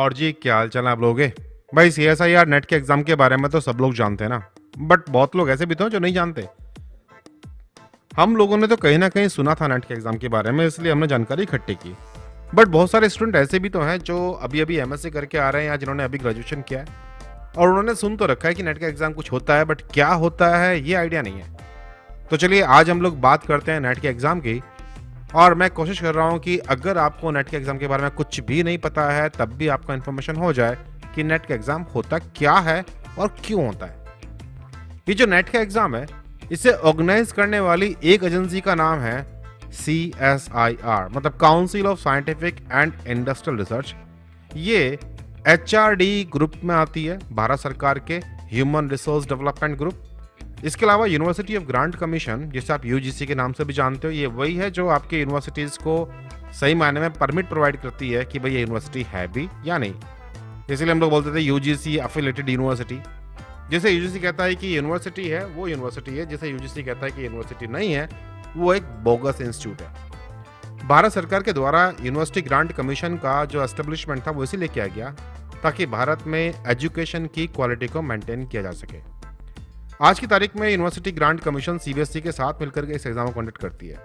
और जी क्या हाल चाल आप लोगे। भाई CSIR नेट के एग्जाम के बारे में तो सब लोग जानते हैं ना, बट बहुत लोग ऐसे भी तो हैं जो नहीं जानते। हम लोगों ने तो कहीं ना कहीं सुना था नेट के एग्जाम के बारे में, इसलिए हमने जानकारी इकट्ठी की। बट बहुत सारे स्टूडेंट ऐसे भी तो हैं जो अभी अभी MSc करके आ रहे हैं या जिन्होंने अभी ग्रेजुएशन किया है और उन्होंने सुन तो रखा है कि नेट का एग्जाम कुछ होता है, बट क्या होता है ये आइडिया नहीं है। तो चलिए आज हम लोग बात करते हैं नेट के एग्जाम की। और मैं कोशिश कर रहा हूँ कि अगर आपको नेट के एग्जाम के बारे में कुछ भी नहीं पता है तब भी आपका इन्फॉर्मेशन हो जाए कि नेट का एग्जाम होता क्या है और क्यों होता है। ये जो नेट का एग्जाम है इसे ऑर्गेनाइज करने वाली एक एजेंसी का नाम है CSIR, मतलब council of scientific and industrial research. ये HRD ग्रुप में आती है, भारत सरकार के ह्यूमन रिसोर्स डेवलपमेंट ग्रुप। इसके अलावा यूनिवर्सिटी ऑफ ग्रांट कमीशन, जिसे आप UGC के नाम से भी जानते हो, ये वही है जो आपके यूनिवर्सिटीज को सही मायने में परमिट प्रोवाइड करती है कि भाई ये यूनिवर्सिटी है भी या नहीं। इसलिए हम लोग बोलते थे UGC अफिलिएटेड यूनिवर्सिटी। जिसे UGC कहता है कि यूनिवर्सिटी है वो यूनिवर्सिटी है, जिसे UGC कहता है कि यूनिवर्सिटी नहीं है वो एक बोगस इंस्टीट्यूट है। भारत सरकार के द्वारा यूनिवर्सिटी ग्रांट कमीशन का जो एस्टेब्लिशमेंट था वो इसीलिए किया गया ताकि भारत में एजुकेशन की क्वालिटी को मेंटेन किया जा सके। आज की तारीख में यूनिवर्सिटी ग्रांट कमीशन CBSE के साथ मिलकर के इस एग्जाम को कंडक्ट करती है।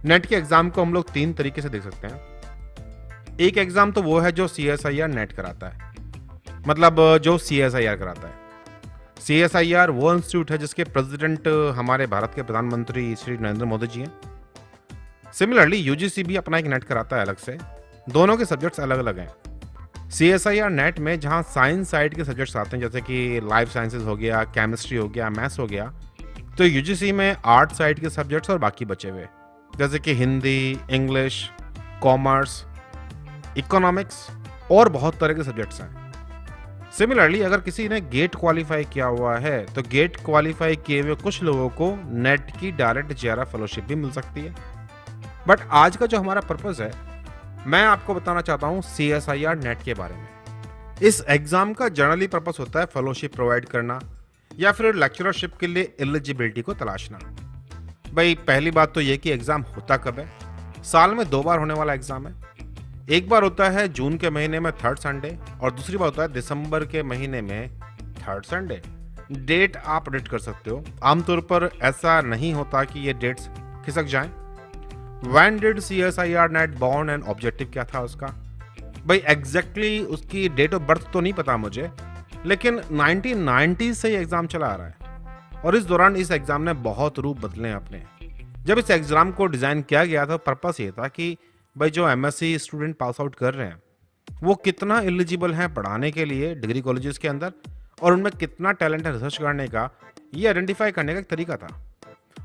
नेट के एग्जाम को हम लोग 3 तरीके से देख सकते हैं। एक एग्जाम तो वो है जो CSIR नेट कराता है, मतलब जो CSIR कराता है। CSIR वो इंस्टीट्यूट है जिसके प्रेसिडेंट हमारे भारत के प्रधानमंत्री श्री नरेंद्र मोदी जी हैं। सिमिलरली UGC भी अपना एक नेट कराता है अलग से। दोनों के सब्जेक्ट्स अलग अलग हैं। CSIR नेट में जहाँ साइंस साइड के सब्जेक्ट्स आते हैं जैसे कि लाइफ साइंसेज हो गया, केमिस्ट्री हो गया, मैथ्स हो गया, तो UGC में आर्ट साइड के सब्जेक्ट्स और बाकी बचे हुए जैसे कि हिंदी, इंग्लिश, कॉमर्स, इकोनॉमिक्स और बहुत तरह के सब्जेक्ट्स हैं। सिमिलरली अगर किसी ने गेट क्वालिफाई किया हुआ है तो गेट क्वालिफाई किए हुए कुछ लोगों को नेट की डायरेक्ट JRF फेलोशिप भी मिल सकती है। बट आज का जो हमारा पर्पस है, मैं आपको बताना चाहता हूं CSIR नेट के बारे में। इस एग्जाम का जनरली पर्पस होता है फेलोशिप प्रोवाइड करना या फिर लेक्चरशिप के लिए एलिजिबिलिटी को तलाशना। भाई पहली बात तो ये कि एग्जाम होता कब है। साल में 2 बार होने वाला एग्जाम है। एक बार होता है जून के महीने में 3rd संडे और दूसरी बार होता है दिसंबर के महीने में 3rd संडे। डेट आप एडिट कर सकते हो। आमतौर पर ऐसा नहीं होता कि ये डेट्स खिसक जाएं। When did CSIR net born and objective क्या था उसका? भाई एग्जैक्टली उसकी डेट ऑफ बर्थ तो नहीं पता मुझे, लेकिन 1990 से ये एग्जाम चला आ रहा है और इस दौरान इस एग्जाम ने बहुत रूप बदले हैं अपने। जब इस एग्जाम को डिजाइन किया गया था पर्पस ये था कि भाई जो MSc स्टूडेंट पास आउट कर रहे हैं वो कितना एलिजिबल हैं पढ़ाने के लिए डिग्री कॉलेजेस के अंदर और उनमें कितना टैलेंट है रिसर्च करने का, ये आइडेंटिफाई करने का एक तरीका था।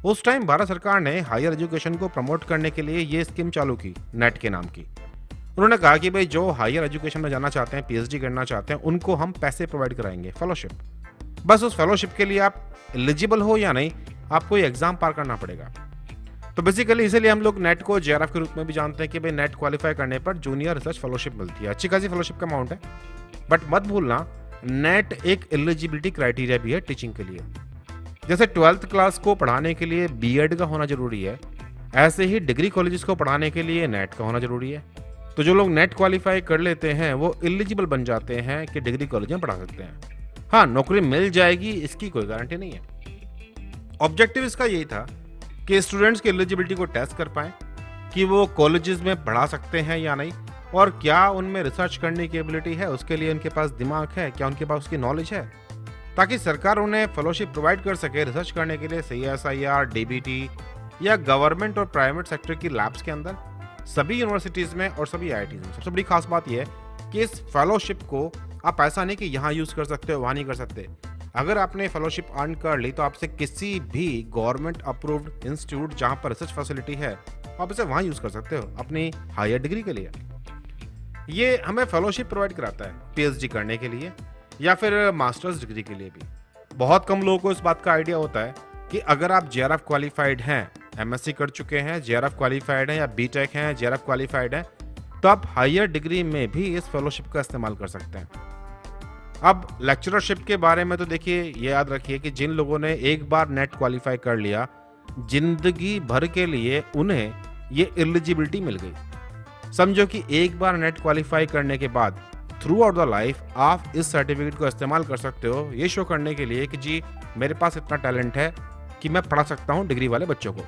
उस टाइम भारत सरकार ने हायर एजुकेशन को प्रमोट करने के लिए ये स्कीम चालू की नेट के नाम की। उन्होंने कहा कि भाई जो हायर एजुकेशन में जाना चाहते हैं, PhD करना चाहते हैं, उनको हम पैसे प्रोवाइड कराएंगे, फेलोशिप। बस उस फेलोशिप के लिए आप एलिजिबल हो या नहीं, आपको ये एग्जाम पार करना पड़ेगा। तो बेसिकली इसीलिए हम लोग नेट को JRF के रूप में भी जानते हैं कि भाई नेट क्वालिफाई करने पर जूनियर रिसर्च फेलोशिप मिलती है। अच्छी खासी फेलोशिप का अमाउंट है। बट मत भूलना नेट एक एलिजिबिलिटी क्राइटेरिया भी है टीचिंग के लिए। जैसे 12th क्लास को पढ़ाने के लिए B.Ed का होना जरूरी है, ऐसे ही डिग्री कॉलेजेस को पढ़ाने के लिए नेट का होना जरूरी है। तो जो लोग नेट क्वालिफाई कर लेते हैं वो एलिजिबल बन जाते हैं कि डिग्री कॉलेज में पढ़ा सकते हैं। हाँ, नौकरी मिल जाएगी इसकी कोई गारंटी नहीं है। ऑब्जेक्टिव इसका यही था कि स्टूडेंट्स की एलिजिबिलिटी को टेस्ट कर पाएं कि वो कॉलेजेस में पढ़ा सकते हैं या नहीं और क्या उनमें रिसर्च करने की एबिलिटी है, उसके लिए उनके पास दिमाग है, क्या उनके पास उसकी नॉलेज है, ताकि सरकार उन्हें फेलोशिप प्रोवाइड कर सके रिसर्च करने के लिए CSIR, DBT या गवर्नमेंट और प्राइवेट सेक्टर की लैब्स के अंदर, सभी यूनिवर्सिटीज़ में और सभी IITs में। सबसे बड़ी खास बात यह है कि इस फेलोशिप को आप ऐसा नहीं कि यहाँ यूज़ कर सकते हो वहाँ नहीं कर सकते। अगर आपने फेलोशिप अर्न कर ली तो आपसे किसी भी गवर्नमेंट अप्रूव्ड इंस्टीट्यूट जहाँ पर रिसर्च फैसिलिटी है आप इसे वहाँ यूज़ कर सकते हो अपनी हायर डिग्री के लिए। ये हमें फेलोशिप प्रोवाइड कराता है PhD करने के लिए या फिर मास्टर्स डिग्री के लिए भी। बहुत कम लोगों को इस बात का आइडिया होता है कि अगर आप JRF क्वालिफाइड हैं, MSc कर चुके हैं, JRF क्वालिफाइड हैं या BTech हैं, JRF क्वालिफाइड हैं, तो आप हायर डिग्री में भी इस फेलोशिप का इस्तेमाल कर सकते हैं। अब लेक्चरशिप के बारे में तो देखिए, ये याद रखिए कि जिन लोगों ने एक बार नेट क्वालिफाई कर लिया, जिंदगी भर के लिए उन्हें ये एलिजिबिलिटी मिल गई। समझो कि एक बार नेट क्वालिफाई करने के बाद थ्रू आउट द लाइफ आप इस सर्टिफिकेट को इस्तेमाल कर सकते हो ये शो करने के लिए कि जी मेरे पास इतना टैलेंट है कि मैं पढ़ा सकता हूँ डिग्री वाले बच्चों को।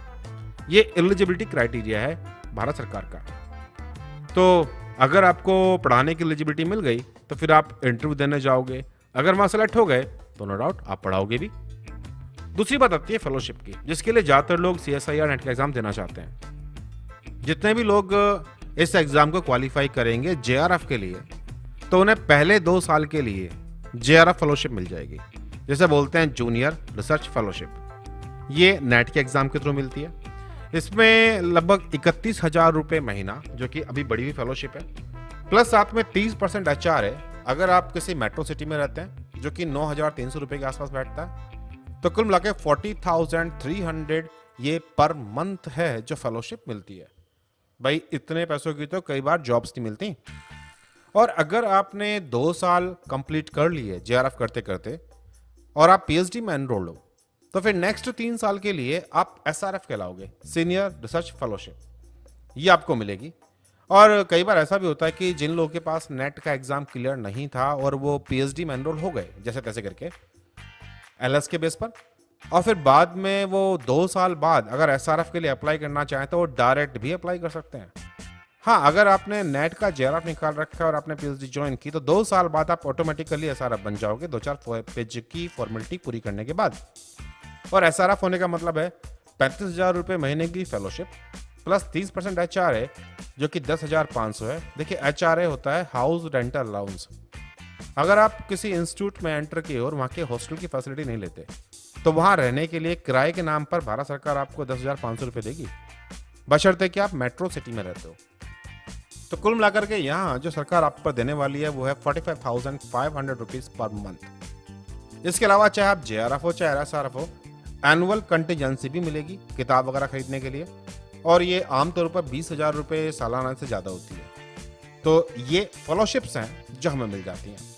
ये एलिजिबिलिटी क्राइटेरिया है भारत सरकार का। तो अगर आपको पढ़ाने की एलिजिबिलिटी मिल गई तो फिर आप इंटरव्यू देने जाओगे, अगर वहाँ सेलेक्ट हो गए तो नो डाउट आप पढ़ाओगे भी। दूसरी बात आती है फेलोशिप की, जिसके लिए ज़्यादातर लोग CSIR नेट का एग्ज़ाम देना चाहते हैं। जितने भी लोग इस एग्ज़ाम को क्वालिफाई करेंगे JRF के लिए, तो उन्हें पहले 2 साल के लिए JRF फेलोशिप मिल जाएगी, जैसे बोलते हैं जूनियर रिसर्च फेलोशिप। ये नेट के एग्ज़ाम के थ्रू मिलती है। इसमें लगभग 31,000 रुपये महीना, जो कि अभी बढ़ी हुई फेलोशिप है, प्लस साथ में 30% HR है अगर आप किसी मेट्रो सिटी में रहते हैं, जो कि 9,300 रुपये के आसपास बैठता है। तो कुल मिला के 40,300 ये पर मंथ है जो फेलोशिप मिलती है। भाई इतने पैसों की तो कई बार जॉब्स नहीं मिलती। और अगर आपने 2 साल कंप्लीट कर लिए JRF करते करते और आप PhD में एनरोल्ड हो, तो फिर नेक्स्ट 3 साल के लिए आप SRF कहलाओगे, सीनियर रिसर्च फेलोशिप। ये आपको मिलेगी। और कई बार ऐसा भी होता है कि जिन लोगों के पास नेट का एग्जाम क्लियर नहीं था और वो PhD में एनरोल हो गए जैसे तैसे करके LS के बेस पर, और फिर बाद में वो 2 साल बाद अगर SRF के लिए अप्लाई करना चाहें तो वो डायरेक्ट भी अप्लाई कर सकते हैं। हाँ, अगर आपने नेट का JRF निकाल रखा है और आपने PhD ज्वाइन की तो 2 साल बाद आप ऑटोमेटिकली SRF बन जाओगे, 2-4 पेज की फॉर्मेलिटी पूरी करने के बाद। और SRF होने का मतलब है 35,000 रुपये महीने की फेलोशिप प्लस 30% HR है, जो कि 10,500 है। देखिए HRA होता है हाउस रेंटल अलाउंस। अगर आप किसी इंस्टीट्यूट में एंटर किए और वहाँ के हॉस्टल की फैसिलिटी नहीं लेते तो वहाँ रहने के लिए किराए के नाम पर भारत सरकार आपको 10,500 रुपये देगी, बशर्ते कि आप मेट्रो सिटी में रहते हो। तो कुल मिलाकर के यहाँ जो सरकार आप पर देने वाली है वो है 45,500 रुपीज़ पर मंथ। इसके अलावा चाहे आप JRF हो चाहे SRF हो, एनुअल कंटिजेंसी भी मिलेगी किताब वगैरह खरीदने के लिए, और ये आमतौर पर 20,000 रुपये सालाना से ज़्यादा होती है। तो ये फेलोशिप्स हैं जो हमें मिल जाती हैं।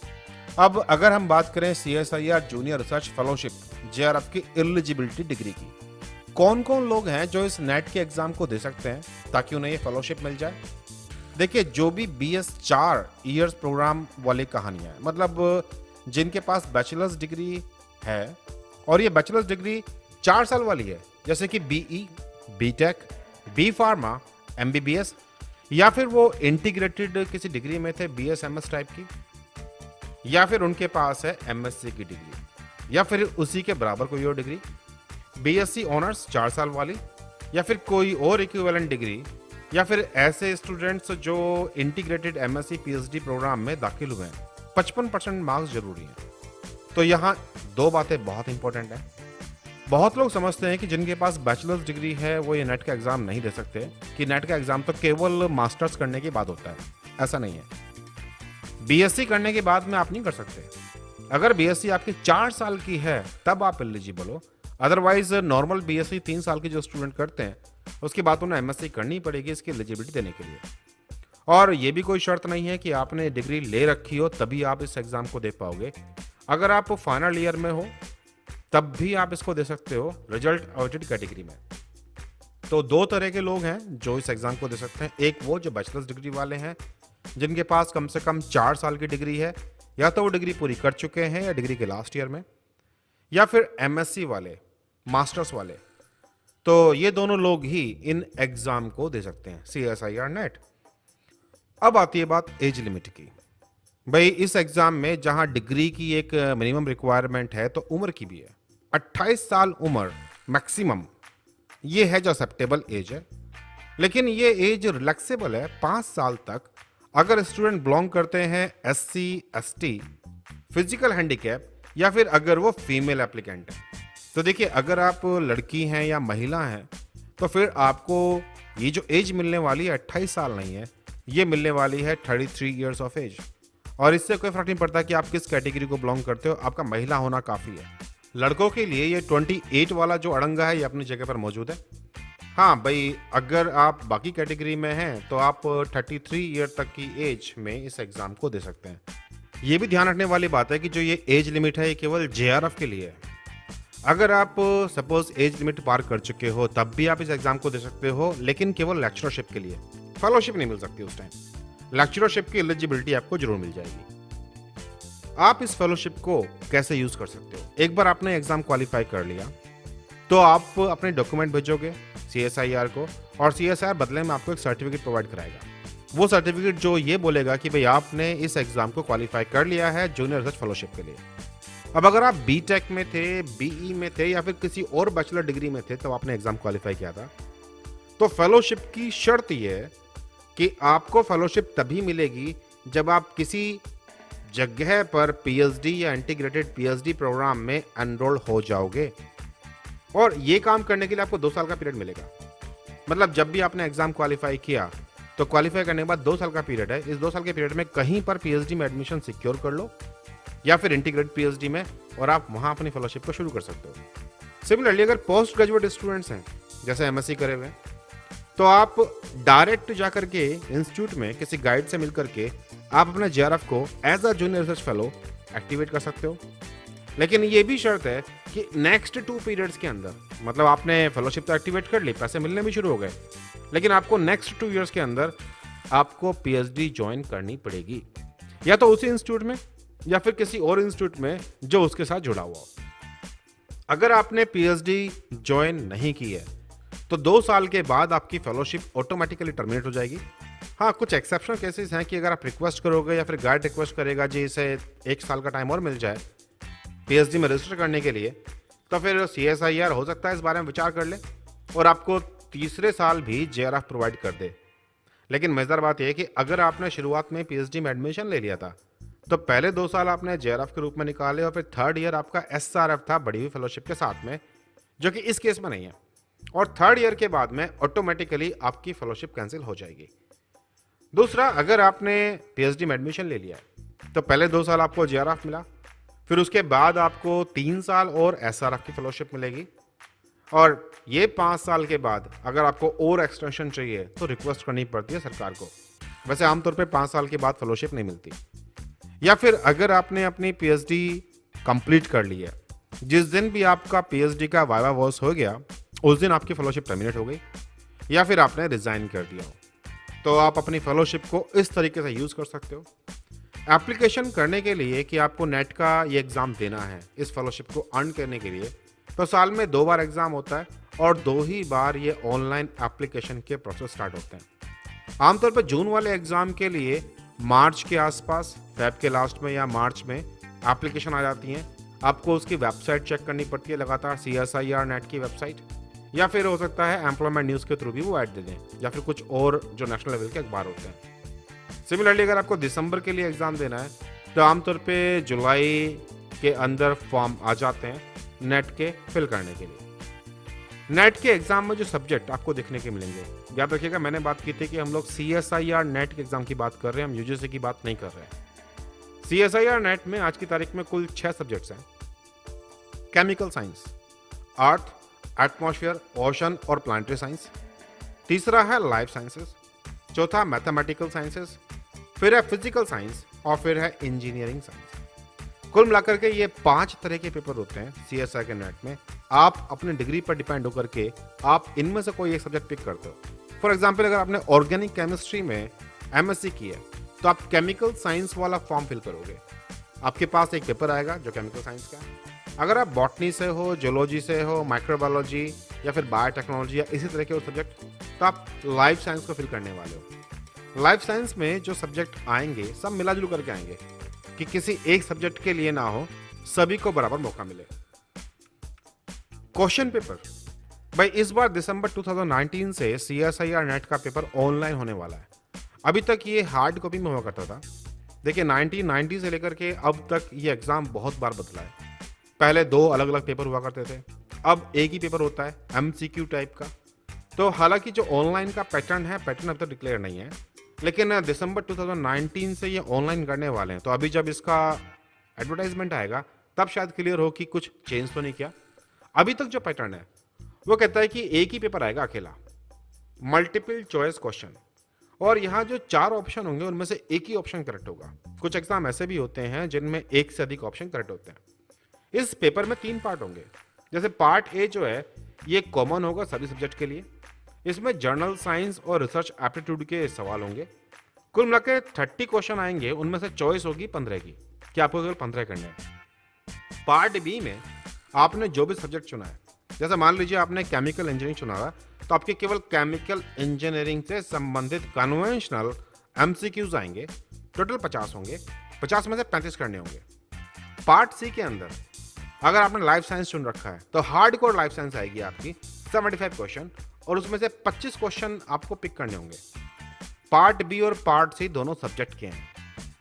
अब अगर हम बात करें CSIR junior research fellowship JRF की एलिजिबिलिटी डिग्री की, कौन कौन लोग हैं जो इस नेट के एग्जाम को दे सकते हैं ताकि उन्हें ये फेलोशिप मिल जाए। देखिए, जो भी BS 4 ईयर्स प्रोग्राम वाली कहानियां, मतलब जिनके पास बैचलर्स डिग्री है और ये बैचलर्स डिग्री 4 साल वाली है, जैसे कि BE, BTech, B pharma, MBBS, या फिर वो इंटीग्रेटेड किसी डिग्री में थे BSMS टाइप की, या फिर उनके पास है MSc की डिग्री, या फिर उसी के बराबर कोई और डिग्री, BSc ऑनर्स 4 साल वाली, या फिर कोई और इक्विवेलेंट डिग्री, या फिर ऐसे स्टूडेंट्स जो इंटीग्रेटेड MSc PhD प्रोग्राम में दाखिल हुए हैं। 55% मार्क्स जरूरी हैं। तो यहाँ 2 बातें बहुत इंपॉर्टेंट हैं। बहुत लोग समझते हैं कि जिनके पास बैचलर्स डिग्री है वो ये नेट का एग्जाम नहीं दे सकते, कि नेट का एग्जाम तो केवल मास्टर्स करने के बाद होता है। ऐसा नहीं है। BSc करने के बाद में आप नहीं कर सकते। अगर BSc आपकी 4 साल की है तब आप एलिजिबल हो, अदरवाइज नॉर्मल BSc 3 साल के जो स्टूडेंट करते हैं उसके बाद उन्हें MSc करनी पड़ेगी इसकी एलिजिबिलिटी देने के लिए। और ये भी कोई शर्त नहीं है कि आपने डिग्री ले रखी हो तभी आप इस एग्जाम को दे पाओगे। अगर आप फाइनल ईयर में हो तब भी आप इसको दे सकते हो रिजल्ट अवेटेड कैटेगरी में। तो 2 तरह के लोग हैं जो इस एग्जाम को दे सकते हैं। एक वो जो बैचलर्स डिग्री वाले हैं जिनके पास कम से कम 4 साल की डिग्री है, या तो वो डिग्री पूरी कर चुके हैं या डिग्री के लास्ट ईयर में, या फिर MSc वाले, मास्टर्स वाले। तो ये दोनों लोग ही इन एग्जाम को दे सकते हैं CSIR नेट। अब आती है बात एज लिमिट की। भाई इस एग्जाम में जहां डिग्री की एक मिनिमम रिक्वायरमेंट है तो उम्र की भी है। 28 साल उम्र मैक्सिमम, ये है जो एक्सेप्टेबल एज है। लेकिन ये एज रिलैक्सेबल है 5 साल तक अगर स्टूडेंट बिलोंग करते हैं SC, ST, फिजिकल हैंडीकैप, या फिर अगर वो फीमेल एप्लीकेंट है। तो देखिए, अगर आप लड़की हैं या महिला हैं तो फिर आपको ये जो एज मिलने वाली है 28 साल नहीं है, ये मिलने वाली है 33 ईयर्स ऑफ एज। और इससे कोई फर्क नहीं पड़ता कि आप किस कैटेगरी को बिलोंग करते हो, आपका महिला होना काफ़ी है। लड़कों के लिए ये 28 वाला जो अड़ंगा है ये अपनी जगह पर मौजूद है। हाँ भाई, अगर आप बाकी कैटेगरी में हैं तो आप 33 ईयर तक की एज में इस एग्ज़ाम को दे सकते हैं। ये भी ध्यान रखने वाली बात है कि जो ये एज लिमिट है ये केवल JRF के लिए है। अगर आप सपोज एज लिमिट पार कर चुके हो तब भी आप इस एग्ज़ाम को दे सकते हो, लेकिन केवल लेक्चरशिप के लिए। फेलोशिप नहीं मिल सकती उस टाइम। लेक्चरशिप की एलिजिबिलिटी आपको जरूर मिल जाएगी। आप इस फेलोशिप को कैसे यूज कर सकते हो? एक बार आपने एग्जाम क्वालिफाई कर लिया तो आप अपने डॉक्यूमेंट भेजोगे CSIR को, और CSIR बदले में आपको एक सर्टिफिकेट प्रोवाइड कराएगा। वो सर्टिफिकेट जो ये बोलेगा कि भाई आपने इस एग्जाम को क्वालिफाई कर लिया है जूनियर रिसर्च फेलोशिप के लिए। अब अगर आप BTech में थे, BE में थे या फिर किसी और बैचलर डिग्री में थे तब आपने एग्जाम क्वालिफाई किया था, तो फेलोशिप की शर्त ये है कि आपको फेलोशिप तभी मिलेगी जब आप किसी जगह पर PhD या इंटीग्रेटेड PhD प्रोग्राम में एनरोल हो जाओगे, और ये काम करने के लिए आपको 2 साल का पीरियड मिलेगा। मतलब जब भी आपने एग्जाम क्वालिफाई किया तो क्वालिफाई करने के बाद 2 साल का पीरियड है। इस 2 साल के पीरियड में कहीं पर PhD में एडमिशन सिक्योर कर लो या फिर इंटीग्रेटेड PhD में, और आप वहां अपनी फेलोशिप को शुरू कर सकते हो। सिमिलरली अगर पोस्ट ग्रेजुएट स्टूडेंट्स हैं, जैसे MSc करे हुए, तो आप डायरेक्ट जाकर के इंस्टीट्यूट में किसी गाइड से मिलकर के आप अपने JRF को as a junior research fellow activate कर सकते हो। लेकिन ये भी शर्त है कि नेक्स्ट 2 पीरियड्स के अंदर, मतलब आपने फेलोशिप तो एक्टिवेट कर ली, पैसे मिलने भी शुरू हो गए, लेकिन आपको नेक्स्ट 2 इयर्स के अंदर आपको PhD ज्वाइन करनी पड़ेगी, या तो उसी इंस्टीट्यूट में या फिर किसी और इंस्टीट्यूट में जो उसके साथ जुड़ा हुआ हो। अगर आपने PhD ज्वाइन नहीं की है तो 2 साल के बाद आपकी फेलोशिप ऑटोमेटिकली टर्मिनेट हो जाएगी। हाँ, कुछ एक्सेप्शनल केसेस हैं कि अगर आप रिक्वेस्ट करोगे या फिर गाइड रिक्वेस्ट करेगा जी इसे 1 साल का टाइम और मिल जाए PhD में रजिस्टर करने के लिए, तो फिर CSIR हो सकता है इस बारे में विचार कर ले और आपको तीसरे साल भी JRF प्रोवाइड कर दे। लेकिन मजेदार बात यह है कि अगर आपने शुरुआत में PhD में एडमिशन ले लिया था तो पहले 2 साल आपने JRF के रूप में निकाले और फिर 3rd ईयर आपका SRF था बढ़ी हुई फेलोशिप के साथ में, जो कि इस केस में नहीं है, और 3rd ईयर के बाद में ऑटोमेटिकली आपकी फेलोशिप कैंसिल हो जाएगी। दूसरा, अगर आपने PhD में एडमिशन ले लिया है तो पहले 2 साल आपको JRF मिला, फिर उसके बाद आपको 3 साल और SRF की फेलोशिप मिलेगी, और ये 5 साल के बाद अगर आपको और एक्सटेंशन चाहिए तो रिक्वेस्ट करनी पड़ती है सरकार को। वैसे आमतौर पे 5 साल के बाद फेलोशिप नहीं मिलती। या फिर अगर आपने अपनी PhD कंप्लीट कर ली है, जिस दिन भी आपका PhD का वाइवा वॉस हो गया उस दिन आपकी फेलोशिप टर्मिनेट हो गई, या फिर आपने रिजाइन कर दिया हो, तो आप अपनी फेलोशिप को इस तरीके से यूज कर सकते हो। एप्लीकेशन करने के लिए कि आपको नेट का ये एग्जाम देना है, इस फेलोशिप को अर्न करने के लिए, तो साल में 2 बार एग्जाम होता है और 2 ही बार ये ऑनलाइन एप्लीकेशन के प्रोसेस स्टार्ट होते हैं। आमतौर पर जून वाले एग्जाम के लिए मार्च के आसपास, फेब के लास्ट में या मार्च में एप्लीकेशन आ जाती हैं। आपको उसकी वेबसाइट चेक करनी पड़ती है लगातार, CSIR नेट की वेबसाइट, या फिर हो सकता है एम्प्लॉयमेंट न्यूज़ के थ्रू भी वो ऐड दे दें, या फिर कुछ और जो नेशनल लेवल के अखबार होते हैं। सिमिलरली अगर आपको दिसंबर के लिए एग्जाम देना है तो आमतौर पे जुलाई के अंदर फॉर्म आ जाते हैं नेट के फिल करने के लिए। नेट के एग्जाम में जो सब्जेक्ट आपको देखने के मिलेंगे, याद रखिएगा मैंने बात की थी कि हम लोग CSIR नेट के एग्जाम की बात कर रहे हैं, हम UGC की बात नहीं कर रहे हैं। CSIR नेट में आज की तारीख में कुल 6 सब्जेक्ट्स हैं। केमिकल साइंस, अर्थ, एटमॉस्फेयर, ओशन और प्लानिटरी साइंस। तीसरा है लाइफ साइंसेस, चौथा मैथमेटिकल साइंसेस, फिर है फिजिकल साइंस और फिर है इंजीनियरिंग साइंस। कुल मिलाकर के ये 5 तरह के पेपर होते हैं CSIR के नेट में। आप अपनी डिग्री पर डिपेंड होकर के आप इनमें से कोई एक सब्जेक्ट पिक करते हो। फॉर एग्जाम्पल, अगर आपने ऑर्गेनिक केमिस्ट्री में MSc की है तो आप केमिकल साइंस वाला फॉर्म फिल करोगे, आपके पास एक पेपर आएगा जो केमिकल साइंस का है। अगर आप बॉटनी से हो, जियोलॉजी से हो, माइक्रोबायोलॉजी या फिर बायोटेक्नोलॉजी या इसी तरह के और सब्जेक्ट, तो आप लाइफ साइंस को फिल करने वाले हो। लाइफ साइंस में जो सब्जेक्ट आएंगे सब मिला जुल करके आएंगे कि किसी एक सब्जेक्ट के लिए ना हो, सभी को बराबर मौका मिले। क्वेश्चन पेपर, भाई इस बार दिसंबर 2019 से CSIR नेट का पेपर ऑनलाइन होने वाला है। अभी तक ये हार्ड कॉपी में हुआ करता था। देखिए 1990 से लेकर के अब तक ये एग्जाम बहुत बार बदला है। पहले 2 अलग अलग पेपर हुआ करते थे, अब एक ही पेपर होता है MCQ टाइप का। तो हालांकि जो ऑनलाइन का पैटर्न है, पैटर्न अब तक डिक्लेयर नहीं है, लेकिन दिसंबर 2019 से ये ऑनलाइन करने वाले हैं। तो अभी जब इसका एडवर्टाइजमेंट आएगा तब शायद क्लियर हो कि कुछ चेंज तो नहीं किया। अभी तक जो पैटर्न है वो कहता है कि एक ही पेपर आएगा अकेला, मल्टीपल चॉइस क्वेश्चन, और यहाँ जो 4 ऑप्शन होंगे उनमें से एक ही ऑप्शन करेक्ट होगा। कुछ एग्जाम ऐसे भी होते हैं जिनमें एक से अधिक ऑप्शन करेक्ट होते हैं। इस पेपर में 3 पार्ट होंगे। जैसे पार्ट ए जो है ये कॉमन होगा सभी सब्जेक्ट के लिए। इसमें जर्नल साइंस और रिसर्च एप्टीट्यूड के सवाल होंगे, कुल मिला के 30 क्वेश्चन आएंगे, उनमें से चॉइस होगी 15 की कि आपको केवल 15 करने हैं। पार्ट बी में आपने जो भी सब्जेक्ट चुना है, जैसे मान लीजिए आपने केमिकल इंजीनियरिंग चुना है, तो आपके केवल केमिकल इंजीनियरिंग से संबंधित कन्वेंशनल एमसीक्यूज आएंगे। टोटल 50 होंगे, 50 में से 35 करने होंगे। पार्ट सी के अंदर अगर आपने लाइफ साइंस चुन रखा है तो हार्ड कोर लाइफ साइंस आएगी आपकी 75 क्वेश्चन, और उसमें से 25 क्वेश्चन आपको पिक करने होंगे। पार्ट बी और पार्ट सी दोनों सब्जेक्ट के हैं।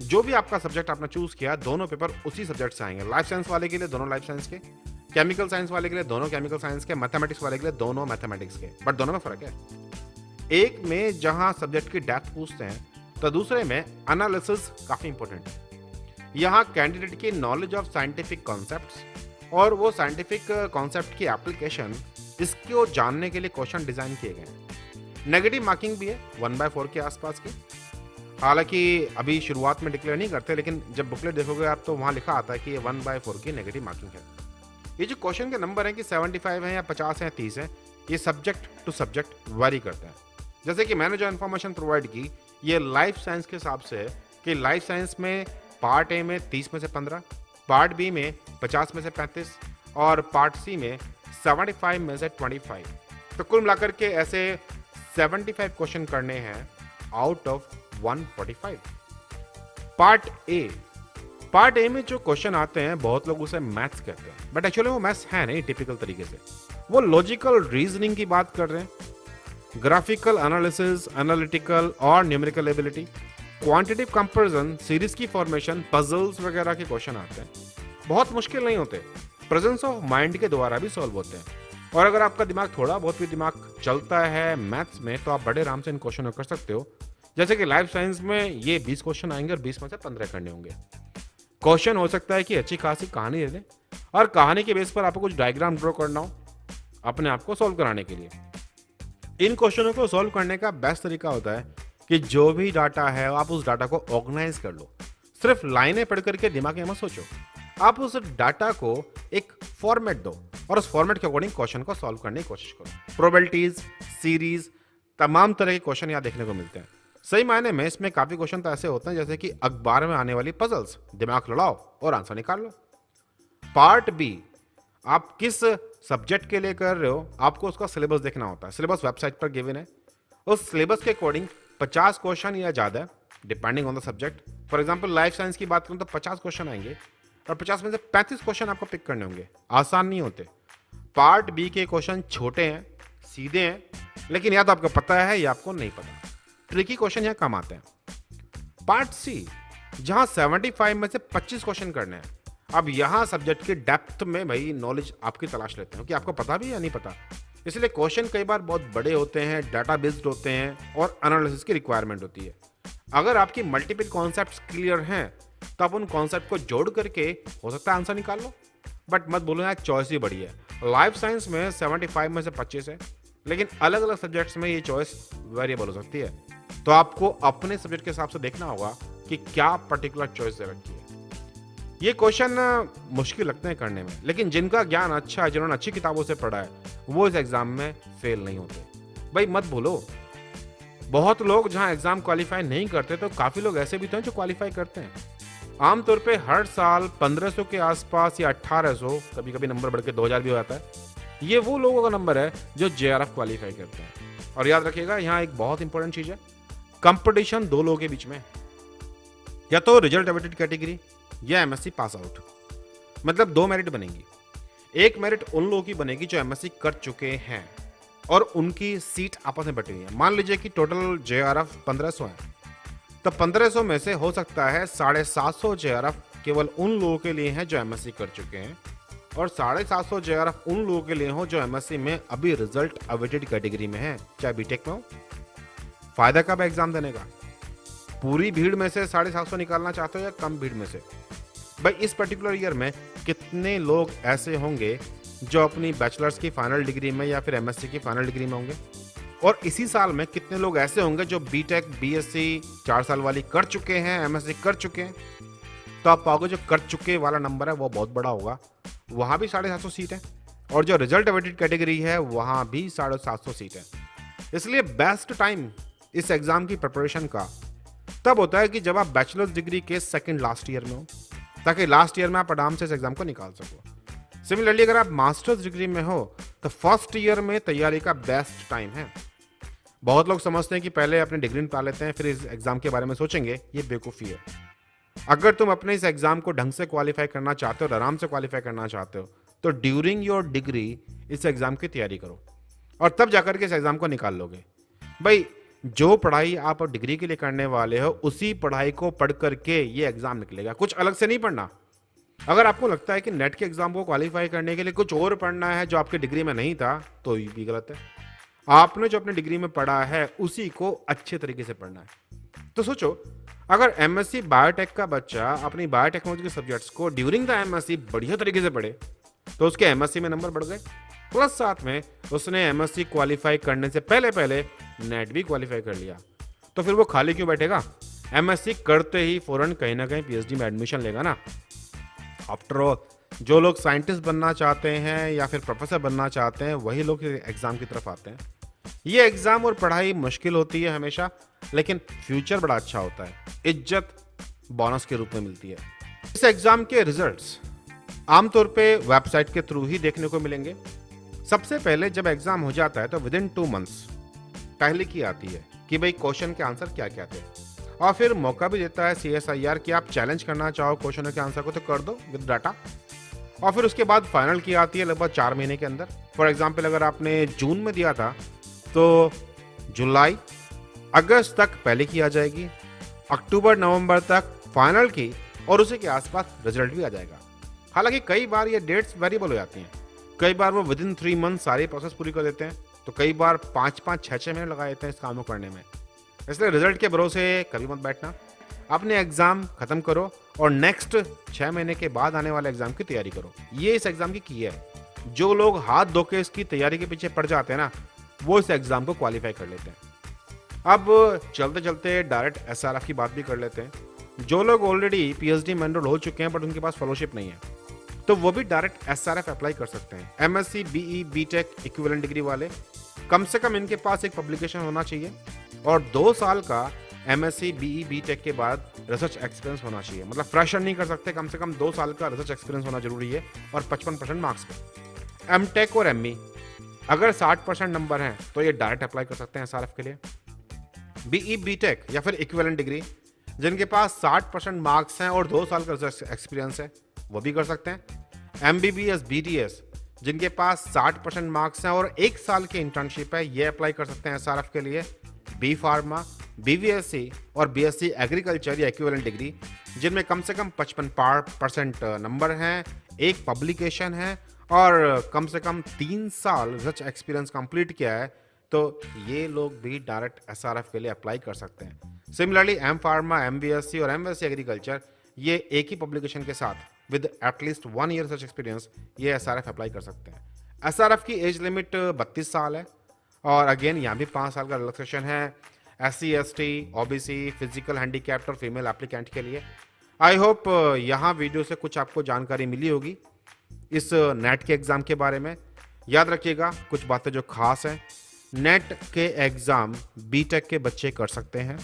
जो भी आपका सब्जेक्ट आपने चूज किया, दोनों पेपर उसी सब्जेक्ट से आएंगे। लाइफ साइंस वाले के लिए दोनों लाइफ साइंस के, केमिकल साइंस वाले के लिए दोनों केमिकल साइंस के, मैथमेटिक्स वाले के लिए दोनों मैथमेटिक्स के, बट दोनों में फर्क है। एक में जहां सब्जेक्ट की डेप्थ पूछते हैं तो दूसरे में एनालिसिस काफी इंपॉर्टेंट है। यहाँ कैंडिडेट की नॉलेज ऑफ साइंटिफिक कॉन्सेप्ट्स और वो साइंटिफिक कॉन्सेप्ट की एप्लीकेशन, इसको जानने के लिए क्वेश्चन डिजाइन किए गए हैं। नेगेटिव मार्किंग भी है 1/4 के आसपास की। हालांकि अभी शुरुआत में डिक्लेयर नहीं करते, लेकिन जब बुकलेट देखोगे आप तो वहां लिखा आता है कि ये 1/4 की नेगेटिव मार्किंग है। ये जो क्वेश्चन के नंबर है कि 75 है या 50 है 30 है, ये सब्जेक्ट टू सब्जेक्ट वेरी करते हैं। जैसे कि मैंने जो इन्फॉर्मेशन प्रोवाइड की, ये लाइफ साइंस के हिसाब से है कि लाइफ साइंस में पार्ट ए में 30 में से 15, पार्ट बी में 50 में से 35 और पार्ट सी में 75 में से 25। तो कुल मिलाकर के ऐसे 75 क्वेश्चन करने हैं आउट ऑफ 145। पार्ट ए में जो क्वेश्चन आते हैं बहुत लोग उसे मैथ्स कहते हैं, बट एक्चुअली वो मैथ्स है नहीं टिपिकल तरीके से। वो लॉजिकल रीजनिंग की बात कर रहे हैं, ग्राफिकल एनालिसिस, एनालिटिकल और numerical ability, quantitative comparison, series की फॉर्मेशन, पजल्स वगैरह के क्वेश्चन आते हैं। बहुत मुश्किल नहीं होते, प्रेजेंस ऑफ माइंड के द्वारा भी सॉल्व होते हैं। और अगर आपका दिमाग थोड़ा बहुत भी दिमाग चलता है मैथ्स में, तो आप बड़े आराम से इन क्वेश्चन को कर सकते हो। जैसे कि लाइफ साइंस में ये 20 क्वेश्चन आएंगे और 20 में से 15 करने होंगे। क्वेश्चन हो सकता है कि अच्छी खासी कहानी दे दें और कहानी के बेस पर आपको कुछ डायग्राम ड्रॉ करना हो अपने आप को सॉल्व कराने के लिए। इन क्वेश्चनों को सॉल्व करने का बेस्ट तरीका होता है कि जो भी डाटा है आप उस डाटा को ऑर्गेनाइज कर लो। सिर्फ लाइनें पढ़ करके दिमाग में मत सोचो, आप उस डाटा को एक फॉर्मेट दो और उस फॉर्मेट के अकॉर्डिंग क्वेश्चन को सॉल्व करने की कोशिश करो। प्रोबेबिलिटीज, सीरीज, तमाम तरह के क्वेश्चन यहाँ देखने को मिलते हैं। सही मायने में इसमें काफी क्वेश्चन तो ऐसे होते हैं जैसे कि अखबार में आने वाली पजल्स, दिमाग लड़ाओ और आंसर निकाल लो। पार्ट बी, आप किस सब्जेक्ट के लिए कर रहे हो, आपको उसका सिलेबस देखना होता है। सिलेबस वेबसाइट पर गिवन है, उस सिलेबस के अकॉर्डिंग 50 क्वेश्चन या ज्यादा depending on the subject. For example life science की बात करूं तो 50 क्वेश्चन आएंगे और 50 में से 35 क्वेश्चन आपको पिक करने होंगे। आसान नहीं होते। पार्ट बी के क्वेश्चन छोटे हैं, सीधे हैं, लेकिन या तो आपको पता है या आपको नहीं पता। ट्रिकी क्वेश्चन यहाँ कम आते हैं। पार्ट सी, जहां 75 में से 25 क्वेश्चन करने हैं। अब यहां सब्जेक्ट की डेप्थ में भाई नॉलेज आपकी तलाश लेते हैं कि आपको पता भी या नहीं पता। इसलिए क्वेश्चन कई बार बहुत बड़े होते हैं, डाटा बेस्ड होते हैं और एनालिसिस की रिक्वायरमेंट होती है। अगर आपकी मल्टीपल कॉन्सेप्ट्स क्लियर हैं तो आप उन कॉन्सेप्ट को जोड़ करके हो सकता है आंसर निकाल लो। बट मत बोलो यार चॉइस ही बड़ी है। लाइफ साइंस में 75 में से 25 है, लेकिन अलग अलग सब्जेक्ट्स में ये चॉइस वेरिएबल हो सकती है। तो आपको अपने सब्जेक्ट के हिसाब से देखना होगा कि क्या पर्टिकुलर चॉइस दे रखी है। ये क्वेश्चन मुश्किल लगते हैं करने में, लेकिन जिनका ज्ञान अच्छा है, जिन्होंने अच्छी किताबों से पढ़ा है, वो इस एग्जाम में फेल नहीं होते। भाई मत भूलो, बहुत लोग जहां एग्जाम क्वालिफाई नहीं करते तो काफी लोग ऐसे भी तो हैं जो क्वालिफाई करते हैं। आमतौर पे हर साल 1500 के आसपास या 1800, कभी कभी नंबर बढ़ के 2000 भी हो जाता है। ये वो लोगों का नंबर है जो JRF क्वालिफाई करते हैं। और याद रखिएगा यहाँ एक बहुत इंपॉर्टेंट चीज है, कंपटीशन दो लोगों के बीच में, या तो रिजल्ट अवेटेड कैटेगरी या MSc पास आउट। मतलब दो मेरिट बनेगी। एक मेरिट उन लोगों की बनेगी जो MSc कर चुके हैं और उनकी सीट आपस में बटी हुई है। मान लीजिए कि टोटल JRF 1500 है, तो 1500 में से हो सकता है 750 JRF केवल उन लोगों के लिए हैं जो MSc कर चुके हैं और 750 JRF उन लोगों के लिए हो जो MSc में अभी रिजल्ट अवेटेड कैटेगरी में है, चाहे बीटेक में हो। फायदा कब है एग्जाम देने का? पूरी भीड़ में से 750 निकालना चाहते हो या कम भीड़ में से? भाई इस पर्टिकुलर ईयर में कितने लोग ऐसे होंगे जो अपनी बैचलर्स की फाइनल डिग्री में या फिर MSc की फाइनल डिग्री में होंगे, और इसी साल में कितने लोग ऐसे होंगे जो बीटेक BSc 4 साल वाली कर चुके हैं, MSc कर चुके हैं। तो आप पाओगे जो कर चुके वाला नंबर है वो बहुत बड़ा होगा। वहां भी 750 सीट है और जो रिजल्ट अवेटेड कैटेगरी है वहां भी 750 सीट है। इसलिए बेस्ट टाइम इस एग्जाम की प्रिपरेशन का तब होता है कि जब आप बैचलर्स डिग्री के सेकंड लास्ट ईयर में हो, ताकि लास्ट ईयर में आप आराम से इस एग्जाम को निकाल सको। सिमिलरली अगर आप मास्टर्स डिग्री में हो तो फर्स्ट ईयर में तैयारी का बेस्ट टाइम है। बहुत लोग समझते हैं कि पहले अपनी डिग्री निकाल लेते हैं फिर इस एग्जाम के बारे में सोचेंगे, ये बेवकूफ़ी है। अगर तुम अपने इस एग्जाम को ढंग से क्वालिफाई करना चाहते हो और आराम से क्वालिफाई करना चाहते हो तो ड्यूरिंग योर डिग्री इस एग्जाम की तैयारी करो और तब जाकर के इस एग्जाम को निकाल लोगे। भाई जो पढ़ाई आप डिग्री के लिए करने वाले हो उसी पढ़ाई को पढ़ करके ये एग्जाम निकलेगा, कुछ अलग से नहीं पढ़ना। अगर आपको लगता है कि नेट के एग्जाम को क्वालिफाई करने के लिए कुछ और पढ़ना है जो आपके डिग्री में नहीं था तो ये भी गलत है। आपने जो अपनी डिग्री में पढ़ा है उसी को अच्छे तरीके से पढ़ना है। तो सोचो, अगर एमएससी बायोटेक का बच्चा अपनी बायोटेक्नोलॉजी के सब्जेक्ट्स को ड्यूरिंग द एमएससी बढ़िया तरीके से पढ़े तो उसके एमएससी में नंबर बढ़ गए, प्लस साथ में उसने एमएससी क्वालिफाई करने से पहले पहले नेट भी क्वालिफाई कर लिया, तो फिर वो खाली क्यों बैठेगा? एमएससी करते ही फौरन कहीं ना कहीं पीएचडी में एडमिशन लेगा ना। आफ्टर ऑल जो लोग साइंटिस्ट बनना चाहते हैं या फिर प्रोफेसर बनना चाहते हैं वही लोग एग्जाम की तरफ आते हैं। ये एग्जाम और पढ़ाई मुश्किल होती है हमेशा, लेकिन फ्यूचर बड़ा अच्छा होता है, इज्जत बोनस के रूप में मिलती है। इस एग्जाम के रिजल्ट्स आमतौर पे वेबसाइट के थ्रू ही देखने को मिलेंगे। सबसे पहले जब एग्जाम हो जाता है तो विद इन 2 मंथ्स पहले की आती है कि भाई क्वेश्चन के आंसर क्या क्या थे, और फिर मौका भी देता है CSIR कि आप चैलेंज करना चाहो क्वेश्चन के आंसर को तो कर दो विद डाटा। और फिर उसके बाद फाइनल की आती है लगभग 4 महीने के अंदर। फॉर एग्जाम्पल अगर आपने जून में दिया था तो जुलाई अगस्त तक पहले की आ जाएगी, अक्टूबर नवंबर तक फाइनल की, और उसी के आसपास रिजल्ट भी आ जाएगा। हालांकि कई बार ये डेट्स वेरिएबल हो जाती हैं, कई बार वो विद इन 3 मंथ सारी प्रोसेस पूरी कर देते हैं, तो कई बार 5-5, 6-6 महीने लगा देते हैं इस काम को करने में। इसलिए रिजल्ट के भरोसे कभी मत बैठना, अपने एग्जाम खत्म करो और नेक्स्ट 6 महीने के बाद आने वाले एग्जाम की तैयारी करो। ये इस एग्जाम की है। जो लोग हाथ धो के इसकी तैयारी के पीछे पड़ जाते हैं ना, वो इस एग्जाम को क्वालिफाई कर लेते हैं। अब चलते चलते डायरेक्ट SRF की बात भी कर लेते हैं। जो लोग ऑलरेडी PhD में एनरोल हो चुके हैं बट उनके पास फेलोशिप नहीं है तो वो भी डायरेक्ट SRF अप्लाई कर सकते हैं। MSc BE BTech equivalent degree वाले, कम से कम इनके पास एक पब्लिकेशन होना चाहिए और 2 साल का MSc BE BTech के बाद रिसर्च एक्सपीरियंस होना चाहिए। मतलब फ्रेशर नहीं कर सकते, कम से कम 2 साल का रिसर्च एक्सपीरियंस होना जरूरी है और 55% मार्क्स पे। MTech और ME अगर 60% नंबर हैं तो ये डायरेक्ट अप्लाई कर सकते हैं SRF के लिए। BE BTech या फिर इक्विवेलेंट डिग्री जिनके पास 60% मार्क्स हैं और 2 साल का रिसर्च एक्सपीरियंस है वो भी कर सकते हैं। MBBS BDS जिनके पास 60% मार्क्स हैं और 1 साल की इंटर्नशिप है, ये अप्लाई कर सकते हैं SRF के लिए। B Pharma, BVSC और BSc एग्रीकल्चर या इक्विवेलेंट डिग्री जिनमें कम से कम 55% नंबर हैं, एक पब्लिकेशन है और कम से कम 3 साल रिसर्च एक्सपीरियंस कंप्लीट किया है, तो ये लोग भी डायरेक्ट SRF के लिए अप्लाई कर सकते हैं। सिमिलरली M Pharma, MBSc और MSc एग्रीकल्चर ये एक ही पब्लिकेशन के साथ with at least 1 year research experience ये SRF अप्लाई कर सकते हैं। SRF की एज लिमिट 32 साल है और अगेन यहाँ भी 5 साल का रिलैक्सेशन है SC ST OBC physical handicapped और फीमेल एप्लीकेंट के लिए। आई होप यहाँ वीडियो से कुछ आपको जानकारी मिली होगी इस नेट के एग्ज़ाम के बारे में। याद रखिएगा कुछ बातें जो खास हैं, नेट के एग्ज़ाम BTech के बच्चे कर सकते हैं।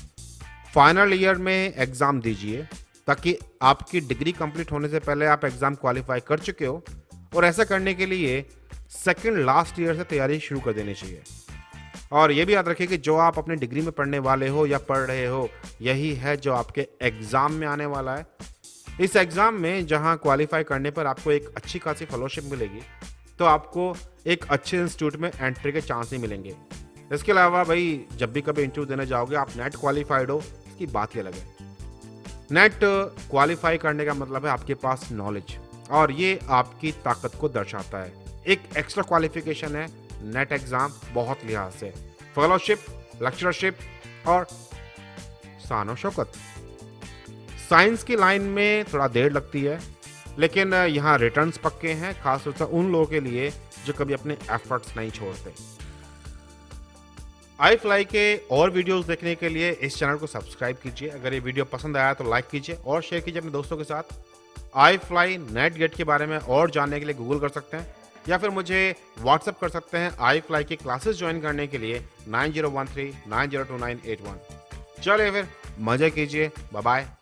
फाइनल ईयर में एग्ज़ाम दीजिए ताकि आपकी डिग्री कंप्लीट होने से पहले आप एग्ज़ाम क्वालिफाई कर चुके हो, और ऐसा करने के लिए सेकंड लास्ट ईयर से तैयारी शुरू कर देनी चाहिए। और ये भी याद रखिए कि जो आप अपनी डिग्री में पढ़ने वाले हो या पढ़ रहे हो यही है जो आपके एग्ज़ाम में आने वाला है। इस एग्ज़ाम में जहां क्वालिफाई करने पर आपको एक अच्छी खासी फेलोशिप मिलेगी तो आपको एक अच्छे इंस्टीट्यूट में एंट्री के चांस ही मिलेंगे। इसके अलावा भाई जब भी कभी इंटरव्यू देने जाओगे आप नेट क्वालिफाइड हो, इसकी बात ही अलग है। नेट क्वालिफाई करने का मतलब है आपके पास नॉलेज, और ये आपकी ताकत को दर्शाता है। एक एक्स्ट्रा क्वालिफिकेशन है नेट एग्ज़ाम बहुत लिहाज से, फेलोशिप, लेक्चरशिप और शान और शौकत। साइंस की लाइन में थोड़ा देर लगती है लेकिन यहाँ रिटर्न्स पक्के हैं, खासतौर से उन लोगों के लिए जो कभी अपने एफर्ट्स नहीं छोड़ते। iFly के और वीडियोस देखने के लिए इस चैनल को सब्सक्राइब कीजिए। अगर ये वीडियो पसंद आया तो लाइक कीजिए और शेयर कीजिए अपने दोस्तों के साथ। iFly नेट गेट के बारे में और जानने के लिए गूगल कर सकते हैं या फिर मुझे व्हाट्सएप कर सकते हैं iFly की क्लासेस ज्वाइन करने के लिए 9013902981। चलिए फिर मजे कीजिए। Bye bye.